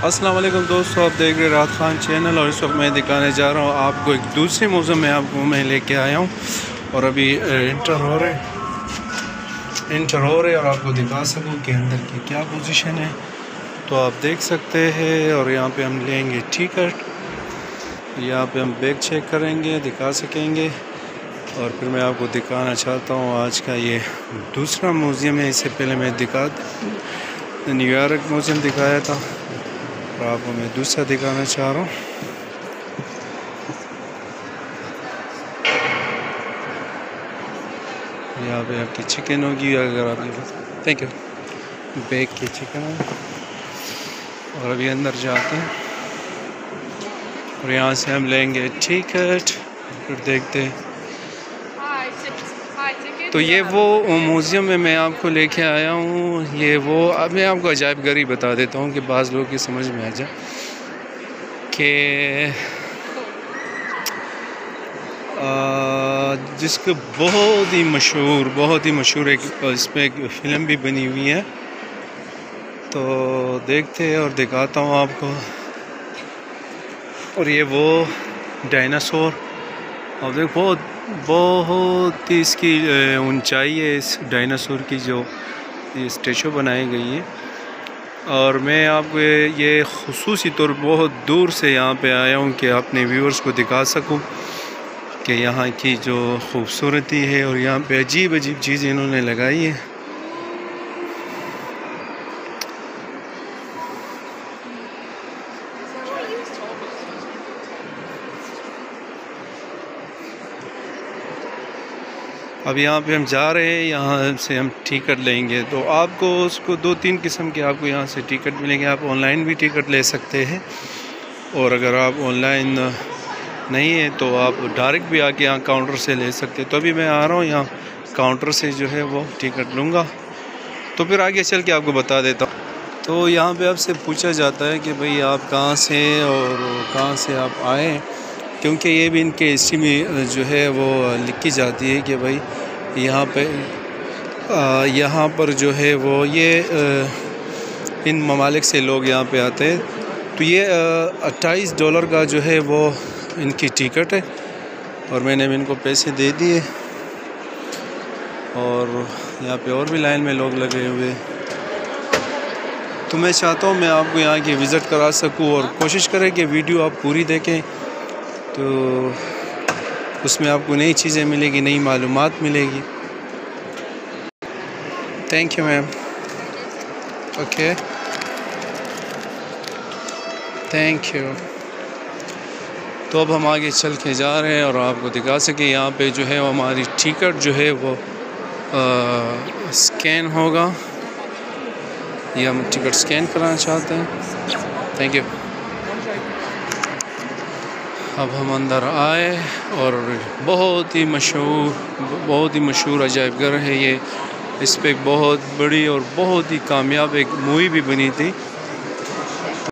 अस्सलाम वालेकुम दोस्तों, आप देख रहे हैं राहत खान चैनल और इस वक्त मैं दिखाने जा रहा हूँ आपको एक दूसरे मौसम में आपको मैं लेके आया हूँ और अभी इंटर हो रहे और आपको दिखा सकूँ कि अंदर की क्या पोजीशन है, तो आप देख सकते हैं। और यहाँ पे हम लेंगे टिकट, यहाँ पे हम बैग चेक करेंगे, दिखा सकेंगे। और फिर मैं आपको दिखाना चाहता हूँ आज का ये दूसरा म्यूज़ियम है। इससे पहले मैं न्यूयॉर्क म्यूज़ियम दिखाया था और आपको मैं दूसरा दिखाना चाह रहा हूँ। यहाँ पे आपकी चिकन होगी, अगर आप थैंक यू बैग की चिकन है। और अभी अंदर जाते हैं और यहाँ से हम लेंगे टिकट, फिर देखते हैं। तो ये वो म्यूज़ियम में मैं आपको लेके आया हूँ। ये वो अब मैं आपको अजायब गरी बता देता हूँ कि बाज़ लोगों की समझ में आ जाए कि जिसको बहुत ही मशहूर एक इसमें एक फ़िल्म भी बनी हुई है, तो देखते हैं और दिखाता हूँ आपको। और ये वो डायनासोर, और देखो बहुत ही इसकी ऊंचाई है इस डायनासोर की, जो ये स्टेचू बनाई गई है। और मैं आपको ये खुसूसी तौर बहुत दूर से यहाँ पे आया हूँ कि अपने व्यूअर्स को दिखा सकूँ कि यहाँ की जो खूबसूरती है। और यहाँ पे अजीब चीज़ें इन्होंने लगाई है। अब यहाँ पे हम जा रहे हैं, यहाँ से हम टिकट लेंगे। तो आपको उसको 2-3 किस्म के आपको यहाँ से टिकट मिलेंगे। आप ऑनलाइन भी टिकट ले सकते हैं, और अगर आप ऑनलाइन नहीं है तो आप डायरेक्ट भी आके यहाँ काउंटर से ले सकते हैं। तो अभी मैं आ रहा हूँ यहाँ काउंटर से जो है वो टिकट लूँगा, तो फिर आगे चल के आपको बता देता हूँ। तो यहाँ पे आपसे पूछा जाता है कि भाई आप कहाँ से और कहाँ से आप आए, क्योंकि ये भी इनके हिस्ट्री में जो है वो लिखी जाती है कि भाई यहाँ पर जो है वो ये इन ममालिक से लोग यहाँ पे आते हैं। तो ये $28 का जो है वो इनकी टिकट है, और मैंने भी इनको पैसे दे दिए। और यहाँ पे और भी लाइन में लोग लगे हुए। तो मैं चाहता हूँ मैं आपको यहाँ की विज़िट करा सकूँ, और कोशिश करें कि वीडियो आप पूरी देखें, तो उसमें आपको नई चीज़ें मिलेगी, नई मालूमात मिलेगी। Thank you ma'am. Okay, thank you. तो अब हम आगे चल के जा रहे हैं और आपको दिखा सके यहाँ पे जो है वो हमारी टिकट जो है वो स्कैन होगा। ये हम टिकट स्कैन कराना चाहते हैं। Thank you. अब हम अंदर आए और बहुत ही मशहूर अजायब घर है ये। इस पर एक बहुत बड़ी और बहुत ही कामयाब एक मूवी भी बनी थी,